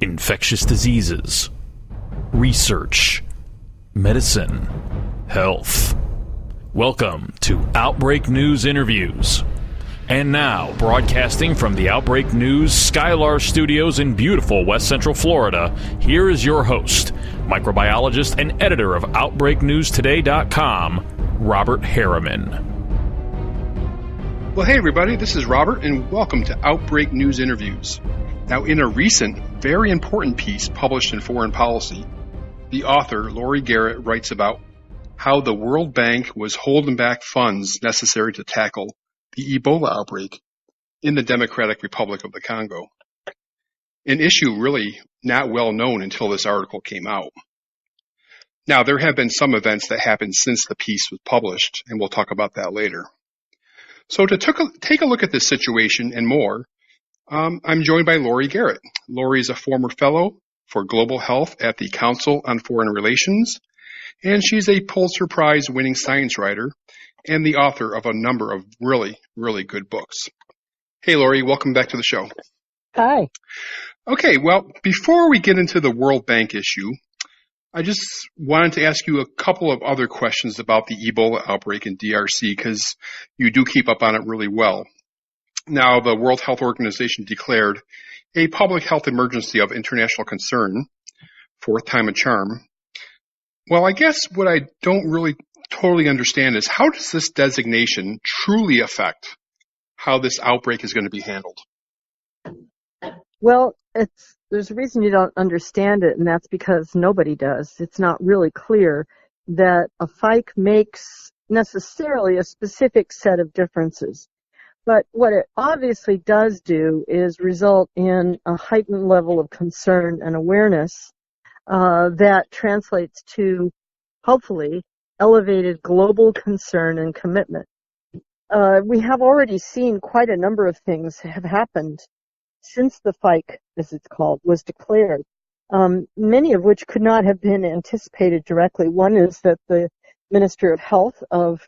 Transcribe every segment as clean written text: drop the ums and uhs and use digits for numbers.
infectious diseases, research, medicine, health. Welcome to Outbreak News Interviews. And now, broadcasting from the Outbreak News Skylar Studios in beautiful West Central Florida, here is your host, microbiologist and editor of OutbreakNewsToday.com, Robert Harriman. Well, hey everybody, this is Robert, and welcome to Outbreak News Interviews. Now, in a recent, very important piece published in Foreign Policy, the author, Laurie Garrett, writes about how the World Bank was holding back funds necessary to tackle the Ebola outbreak in the Democratic Republic of the Congo. An issue really not well known until this article came out. Now, there have been some events that happened since the piece was published, and we'll talk about that later. So to take a look at this situation and more, I'm joined by Laurie Garrett. Laurie is a former fellow for global health at the Council on Foreign Relations, and she's a Pulitzer Prize winning science writer and the author of a number of really, really good books. Hey, Laurie, welcome back to the show. Hi. Okay, well, before we get into the World Bank issue, I just wanted to ask you a couple of other questions about the Ebola outbreak in DRC, because you do keep up on it really well. Now, the World Health Organization declared a public health emergency of international concern, fourth time a charm. Well, I guess what I don't really totally understand is, how does this designation truly affect how this outbreak is going to be handled? Well, there's a reason you don't understand it, and that's because nobody does. It's not really clear that a FIKE makes necessarily a specific set of differences. But what it obviously does do is result in a heightened level of concern and awareness that translates to, hopefully, elevated global concern and commitment. We have already seen quite a number of things have happened since the FIKE, as it's called, was declared, many of which could not have been anticipated directly. One is that the Minister of Health of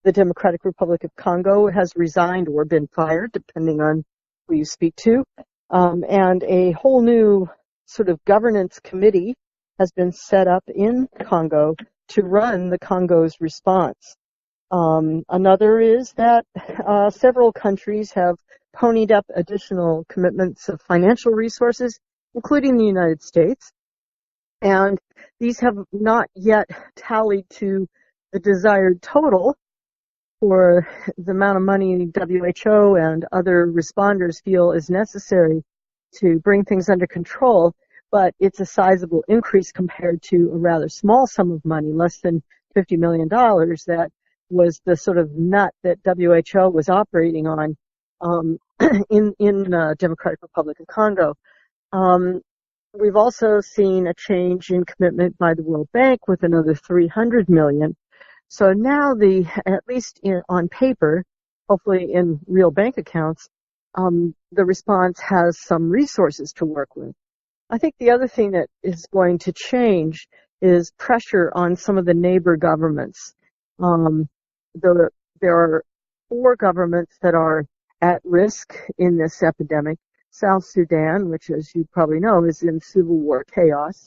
the Democratic Republic of Congo has resigned or been fired, depending on who you speak to, and a whole new sort of governance committee has been set up in Congo to run the Congo's response. Another is that several countries have ponied up additional commitments of financial resources, including the United States, and these have not yet tallied to the desired total for the amount of money WHO and other responders feel is necessary to bring things under control, but it's a sizable increase compared to a rather small sum of money, less than $50 million, that was the sort of nut that WHO was operating on in Democratic Republic of Congo. We've also seen a change in commitment by the World Bank with another $300 million. So now at least on paper, hopefully in real bank accounts, the response has some resources to work with. I think the other thing that is going to change is pressure on some of the neighbor governments. There are 4 governments that are at risk in this epidemic. South Sudan, which, as you probably know, is in civil war chaos,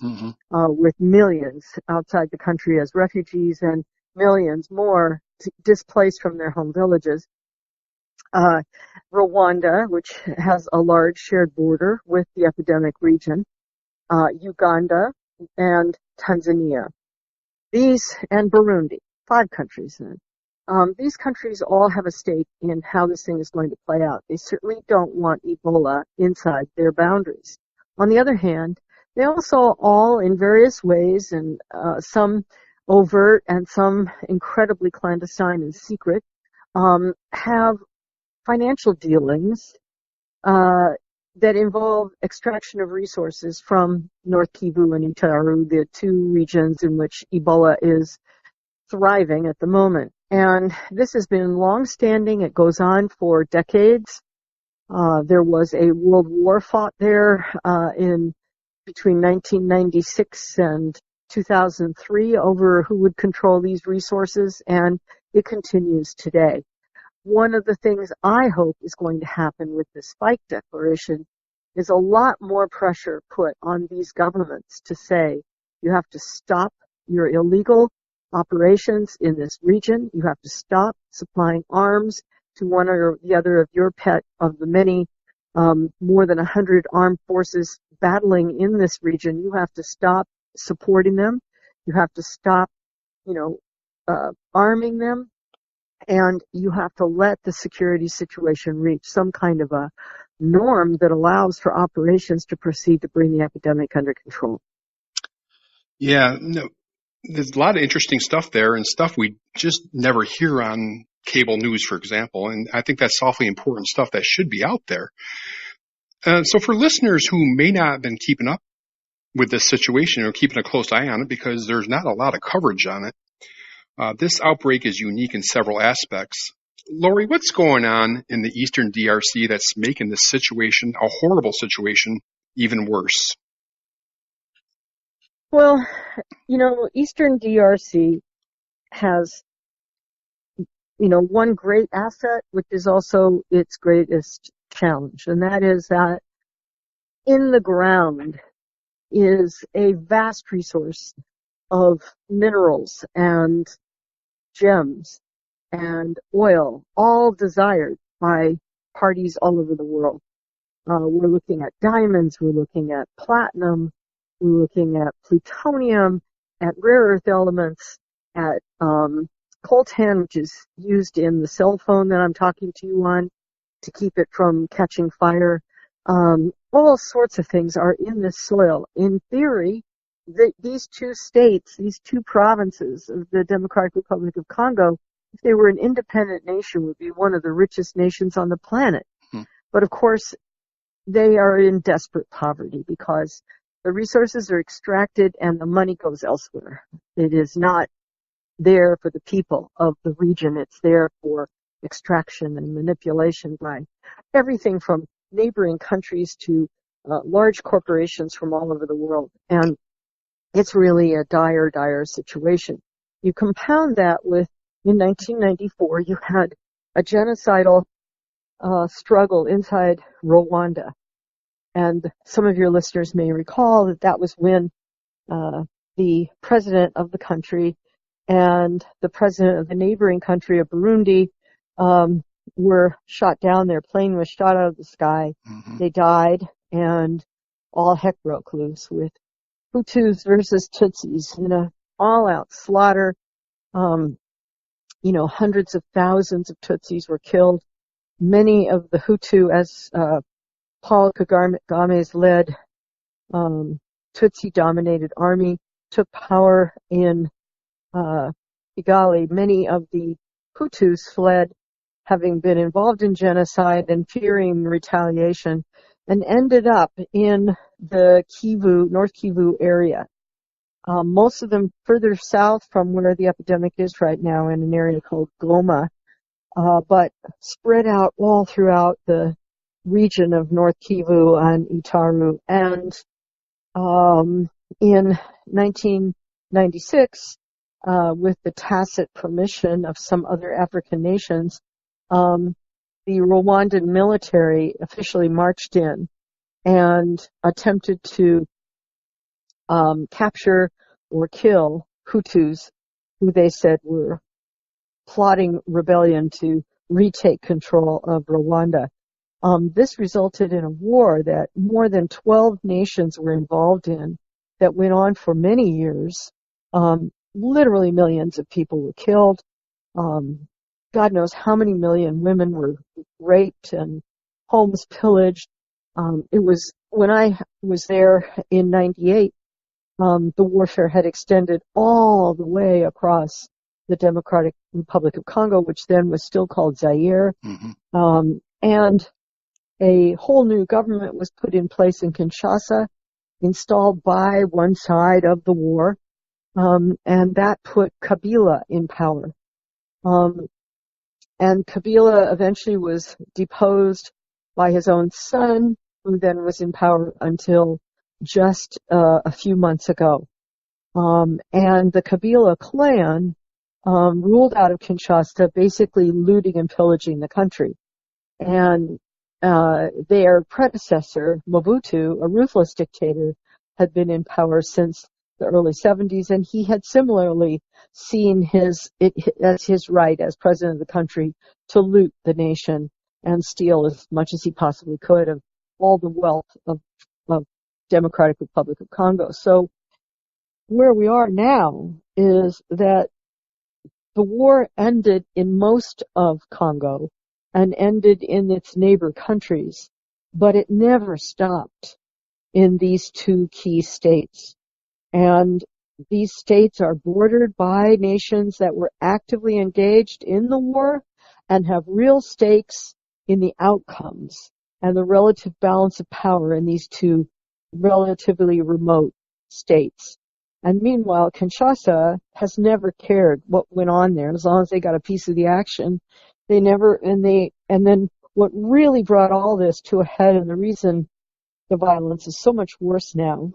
with millions outside the country as refugees and millions more displaced from their home villages. Rwanda, which has a large shared border with the epidemic region. Uganda and Tanzania. And Burundi, 5 countries then. These countries all have a stake in how this thing is going to play out. They certainly don't want Ebola inside their boundaries. On the other hand, they also all, in various ways, and some overt and some incredibly clandestine and secret, have financial dealings that involve extraction of resources from North Kivu and Ituri, the 2 regions in which Ebola is thriving at the moment. And this has been long-standing. It goes on for decades. There was a world war fought there in between 1996 and 2003 over who would control these resources, and it continues today. One of the things I hope is going to happen with this FIKE declaration is a lot more pressure put on these governments to say, you have to stop your illegal operations in this region. You have to stop supplying arms to one or the other of your pet of the many more than 100 armed forces battling in this region. You have to stop supporting them. You have to stop, arming them. And you have to let the security situation reach some kind of a norm that allows for operations to proceed to bring the epidemic under control. Yeah, no, there's a lot of interesting stuff there and stuff we just never hear on cable news, for example. And I think that's awfully important stuff that should be out there. So for listeners who may not have been keeping up with this situation or keeping a close eye on it because there's not a lot of coverage on it, this outbreak is unique in several aspects. Laurie, what's going on in the Eastern DRC that's making this situation, a horrible situation, even worse? Well, Eastern DRC has, one great asset, which is also its greatest challenge, and that is that in the ground is a vast resource of minerals and gems and oil, all desired by parties all over the world. We're looking at diamonds, we're looking at platinum, we're looking at plutonium, at rare earth elements, at coltan, which is used in the cell phone that I'm talking to you on to keep it from catching fire. All sorts of things are in this soil. In theory, these two states, these two provinces of the Democratic Republic of Congo, if they were an independent nation, would be one of the richest nations on the planet. But of course, they are in desperate poverty because the resources are extracted and the money goes elsewhere. It is not there for the people of the region. It's there for extraction and manipulation by everything from neighboring countries to large corporations from all over the world. And it's really a dire, dire situation. You compound that with, in 1994, you had a genocidal struggle inside Rwanda. And some of your listeners may recall that was when the president of the country and the president of the neighboring country of Burundi were shot down. Their plane was shot out of the sky. They died, and all heck broke loose with Hutus versus Tutsis in a all-out slaughter. Hundreds of thousands of Tutsis were killed. Many of the Hutu, as Paul Kagame's led Tutsi-dominated army, took power in Kigali. Many of the Hutus fled, having been involved in genocide and fearing retaliation, and ended up in the North Kivu area. Most of them further south from where the epidemic is right now in an area called Goma, but spread out all throughout the region of North Kivu and Itaru. And in 1996, with the tacit permission of some other African nations, the Rwandan military officially marched in and attempted to capture or kill Hutus who they said were plotting rebellion to retake control of Rwanda. This resulted in a war that more than 12 nations were involved in that went on for many years. Literally millions of people were killed. God knows how many million women were raped and homes pillaged. It was when I was there in 98, the warfare had extended all the way across the Democratic Republic of Congo, which then was still called Zaire. And a whole new government was put in place in Kinshasa, installed by one side of the war, and that put Kabila in power. And Kabila eventually was deposed by his own son, who then was in power until just a few months ago. And the Kabila clan ruled out of Kinshasa, basically looting and pillaging the country. And their predecessor, Mobutu, a ruthless dictator, had been in power since the early 70s, and he had similarly seen as his right as president of the country to loot the nation and steal as much as he possibly could of all the wealth of Democratic Republic of Congo. So where we are now is that the war ended in most of Congo and ended in its neighbor countries, but it never stopped in these two key states. And these states are bordered by nations that were actively engaged in the war and have real stakes in the outcomes and the relative balance of power in these two relatively remote states. And meanwhile, Kinshasa has never cared what went on there. As long as they got a piece of the action, they never, and then what really brought all this to a head, and the reason the violence is so much worse now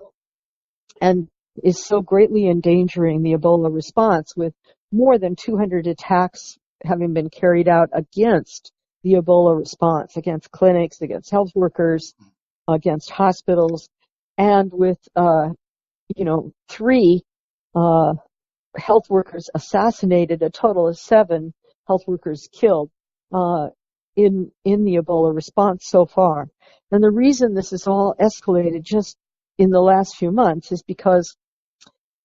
and is so greatly endangering the Ebola response, with more than 200 attacks having been carried out against the Ebola response, against clinics, against health workers, against hospitals, and with 3 health workers assassinated, a total of 7 health workers killed in the Ebola response so far. And the reason this is all escalated just in the last few months is because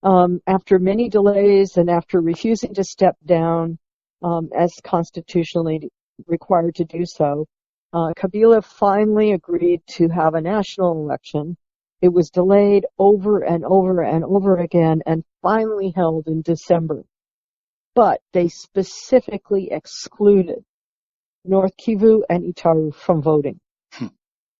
after many delays and after refusing to step down as constitutionally required to do so, Kabila finally agreed to have a national election. It was delayed over and over and over again and finally held in December. But they specifically excluded North Kivu and Ituri from voting.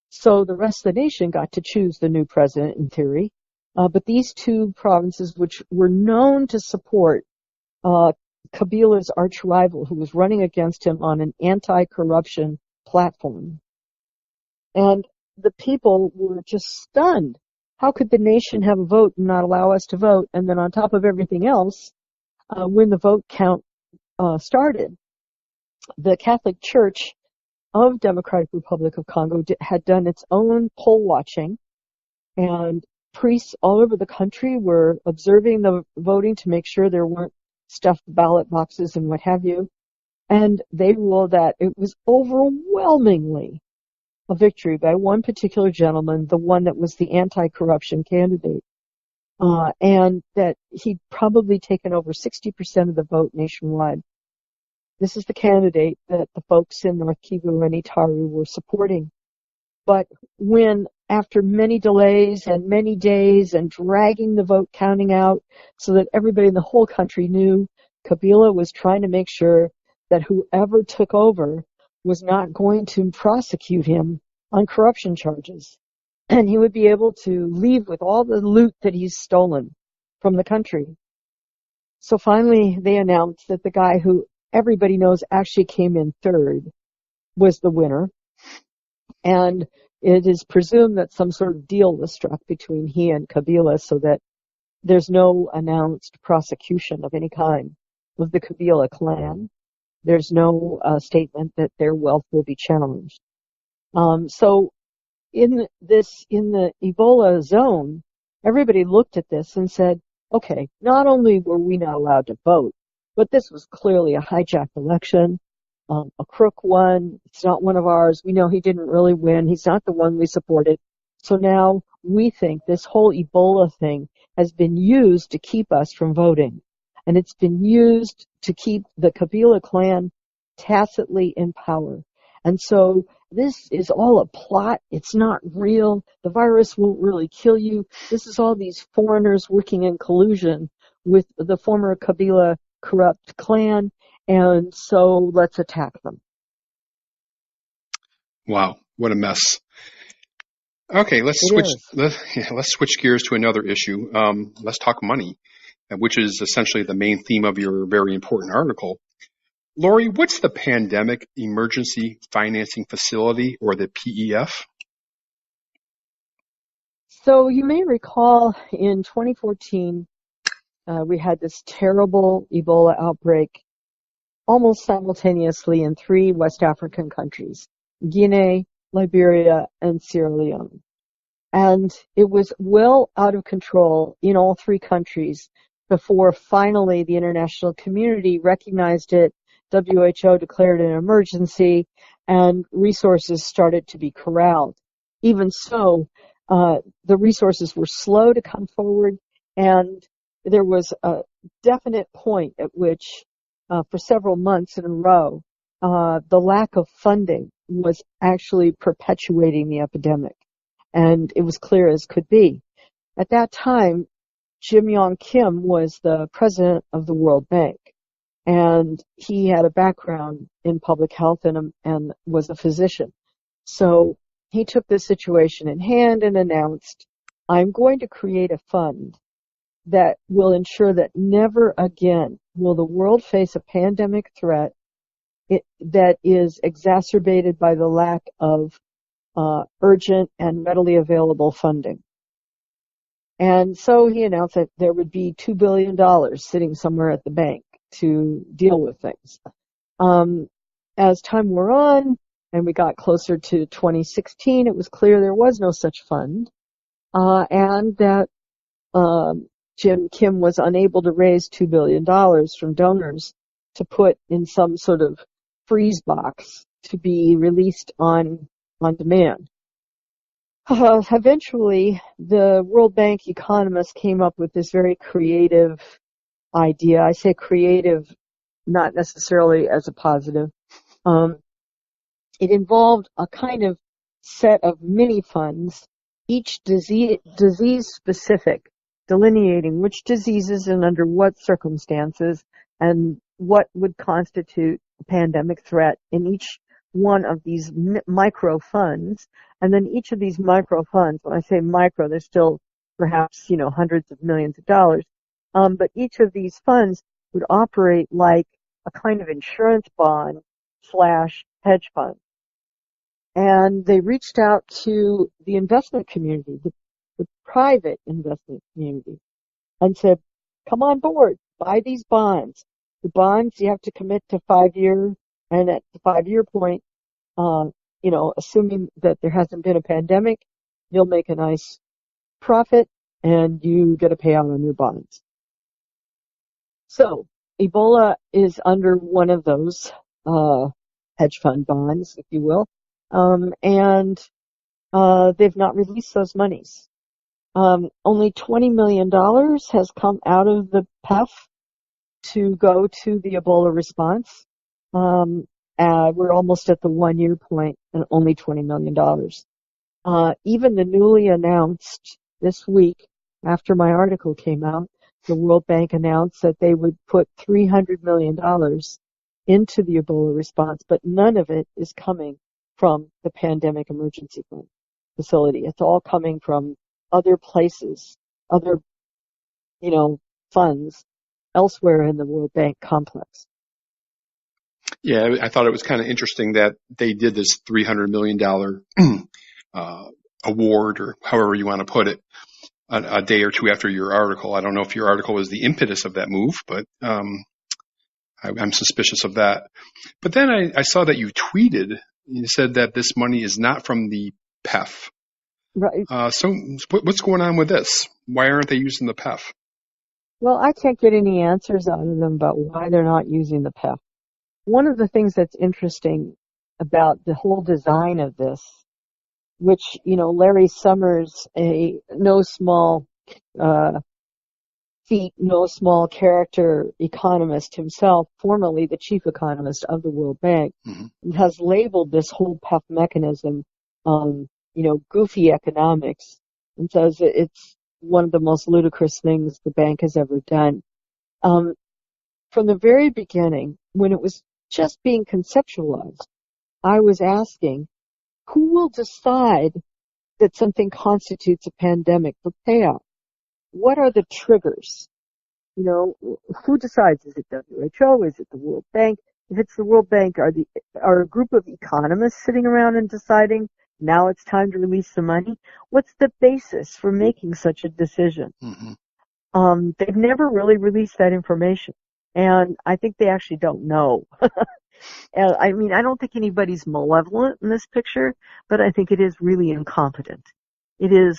So the rest of the nation got to choose the new president in theory. But these two provinces, which were known to support Kabila's arch rival, who was running against him on an anti-corruption platform, and the people were just stunned. How could the nation have a vote and not allow us to vote? And then on top of everything else, when the vote count started, the Catholic Church of Democratic Republic of Congo had done its own poll watching, and priests all over the country were observing the voting to make sure there weren't stuffed ballot boxes and what have you. And they ruled that it was overwhelmingly a victory by one particular gentleman, the one that was the anti-corruption candidate, and that he'd probably taken over 60% of the vote nationwide. This is the candidate that the folks in North Kivu and Ituri were supporting. But when, after many delays and many days and dragging the vote counting out so that everybody in the whole country knew, Kabila was trying to make sure that whoever took over was not going to prosecute him on corruption charges. And he would be able to leave with all the loot that he's stolen from the country. So finally, they announced that the guy who everybody knows actually came in third was the winner. And it is presumed that some sort of deal was struck between he and Kabila so that there's no announced prosecution of any kind of the Kabila clan. There's no statement that their wealth will be challenged. So in the Ebola zone, everybody looked at this and said, okay, not only were we not allowed to vote, but this was clearly a hijacked election, a crook one. It's not one of ours. We know he didn't really win. He's not the one we supported. So now we think this whole Ebola thing has been used to keep us from voting. And it's been used to keep the Kabila clan tacitly in power. And so this is all a plot. It's not real. The virus won't really kill you. This is all these foreigners working in collusion with the former Kabila corrupt clan, and so let's attack them. Wow, what a mess. Okay, let's switch gears to another issue. Let's talk money, which is essentially the main theme of your very important article. Laurie, what's the Pandemic Emergency Financing Facility, or the PEF? So you may recall in 2014, we had this terrible Ebola outbreak almost simultaneously in 3 West African countries, Guinea, Liberia, and Sierra Leone. And it was well out of control in all three countries before finally the international community recognized it. WHO declared an emergency and resources started to be corralled. Even so, the resources were slow to come forward, and there was a definite point at which, for several months in a row, the lack of funding was actually perpetuating the epidemic. And it was clear as could be. At that time, Jim Yong Kim was the president of the World Bank, and he had a background in public health and was a physician. So he took this situation in hand and announced, I'm going to create a fund that will ensure that never again will the world face a pandemic threat that is exacerbated by the lack of urgent and readily available funding. And so he announced that there would be $2 billion sitting somewhere at the bank to deal with things. As time wore on and we got closer to 2016, it was clear there was no such fund, and that Jim Kim was unable to raise $2 billion from donors to put in some sort of freeze box to be released on demand. Eventually, the World Bank economists came up with this very creative idea. I say creative, not necessarily as a positive. It involved a kind of set of mini funds, each disease specific, delineating which diseases and under what circumstances and what would constitute a pandemic threat in each one of these micro funds. And then each of these micro funds, when I say micro, they're still perhaps, hundreds of millions of dollars. But each of these funds would operate like a kind of insurance bond / hedge fund. And they reached out to the investment community, the private investment community, and said, come on board, buy these bonds. The bonds you have to commit to 5 years, and at the 5-year point, assuming that there hasn't been a pandemic, you'll make a nice profit and you get a payout on your bonds. So Ebola is under one of those hedge fund bonds, if you will, and they've not released those monies. Only $20 million has come out of the PEF to go to the Ebola response. We're almost at the 1-year point and only $20 million. Even the newly announced this week, after my article came out, the World Bank announced that they would put $300 million into the Ebola response, but none of it is coming from the Pandemic Emergency Fund facility. It's all coming from other places, other, funds elsewhere in the World Bank complex. Yeah, I thought it was kind of interesting that they did this $300 million award, or however you want to put it, a day or two after your article. I don't know if your article was the impetus of that move, but I'm suspicious of that. But then I saw that you tweeted, you said that this money is not from the PEF. Right. So what's going on with this? Why aren't they using the PEF? Well, I can't get any answers out of them about why they're not using the PEF. One of the things that's interesting about the whole design of this, which, Larry Summers, a no small feat, no small character economist himself, formerly the chief economist of the World Bank, has labeled this whole PEF mechanism, goofy economics, and says it's one of the most ludicrous things the bank has ever done. From the very beginning, when it was just being conceptualized, I was asking, who will decide that something constitutes a pandemic for payout? What are the triggers? Who decides? Is it WHO? Is it the World Bank? If it's the World Bank, are a group of economists sitting around and deciding now it's time to release the money? What's the basis for making such a decision? They've never really released that information, and I think they actually don't know. I mean, I don't think anybody's malevolent in this picture, but I think it is really incompetent. It is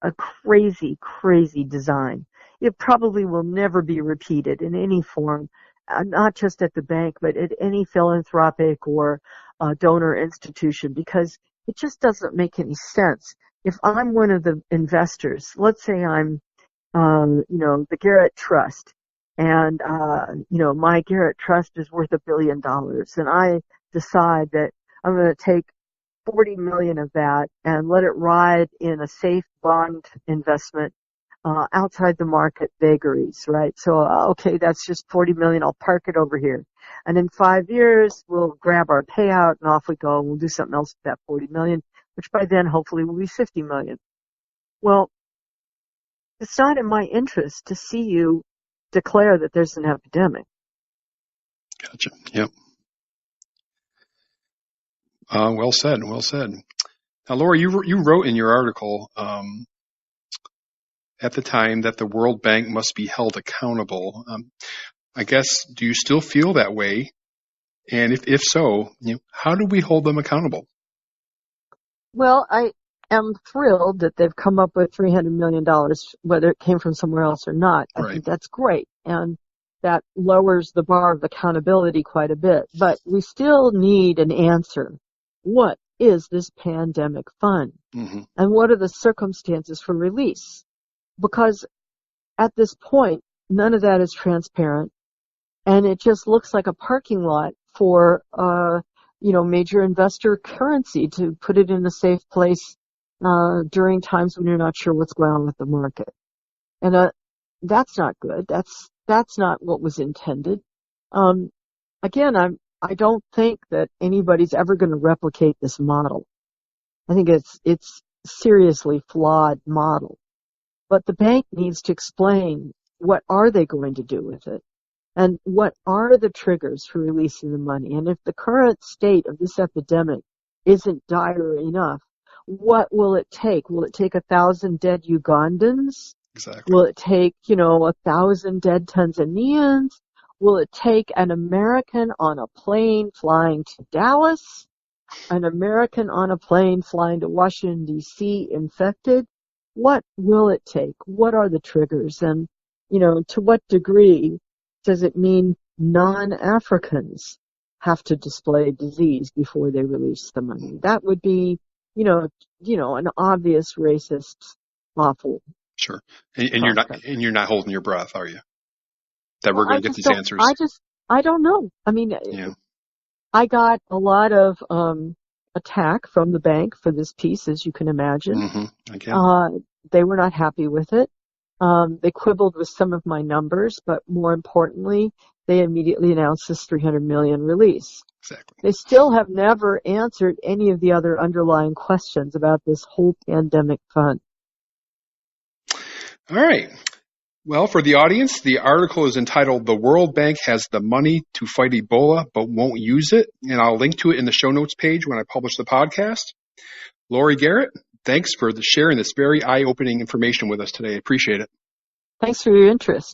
a crazy, crazy design. It probably will never be repeated in any form, not just at the bank, but at any philanthropic or donor institution, because it just doesn't make any sense. If I'm one of the investors, let's say I'm, the Garrett Trust, and, my Garrett Trust is worth $1 billion, and I decide that I'm going to take 40 million of that and let it ride in a safe bond investment outside the market vagaries, right? So, okay, that's just 40 million. I'll park it over here. And in 5 years, we'll grab our payout and off we go. We'll do something else with that 40 million, which by then hopefully will be 50 million. Well, it's not in my interest to see you declare that there's an epidemic. Gotcha. Yep. Well said. Well said. Now, Laurie, you wrote in your article at the time that the World Bank must be held accountable. I guess, do you still feel that way? And if so, how do we hold them accountable? Well, I am thrilled that they've come up with $300 million, whether it came from somewhere else or not. I think that's great. And that lowers the bar of accountability quite a bit. But we still need an answer. What is this pandemic fund? Mm-hmm. And what are the circumstances for release? Because at this point, none of that is transparent. And it just looks like a parking lot for, major investor currency to put it in a safe place, during times when you're not sure what's going on with the market. And, that's not good. That's not what was intended. Again, I don't think that anybody's ever going to replicate this model. I think it's seriously flawed model. But the bank needs to explain what are they going to do with it, and what are the triggers for releasing the money. And if the current state of this epidemic isn't dire enough, what will it take? Will it take 1,000 dead Ugandans? Exactly. Will it take, 1,000 dead Tanzanians? Will it take an American on a plane flying to Dallas? An American on a plane flying to Washington, D.C. infected? What will it take? What are the triggers? And, to what degree does it mean non-Africans have to display disease before they release the money? That would be, an obvious racist, awful. Sure. And you're not holding your breath, are you? That we're going to get these answers. I don't know. I mean, I got a lot of attack from the bank for this piece, as you can imagine. Mm-hmm. I can. They were not happy with it. They quibbled with some of my numbers, but more importantly, they immediately announced this $300 million release. Exactly. They still have never answered any of the other underlying questions about this whole pandemic fund. All right. Well, for the audience, the article is entitled "The World Bank Has the Money to Fight Ebola but Won't Use It," and I'll link to it in the show notes page when I publish the podcast. Laurie Garrett, thanks for sharing this very eye-opening information with us today. I appreciate it. Thanks for your interest.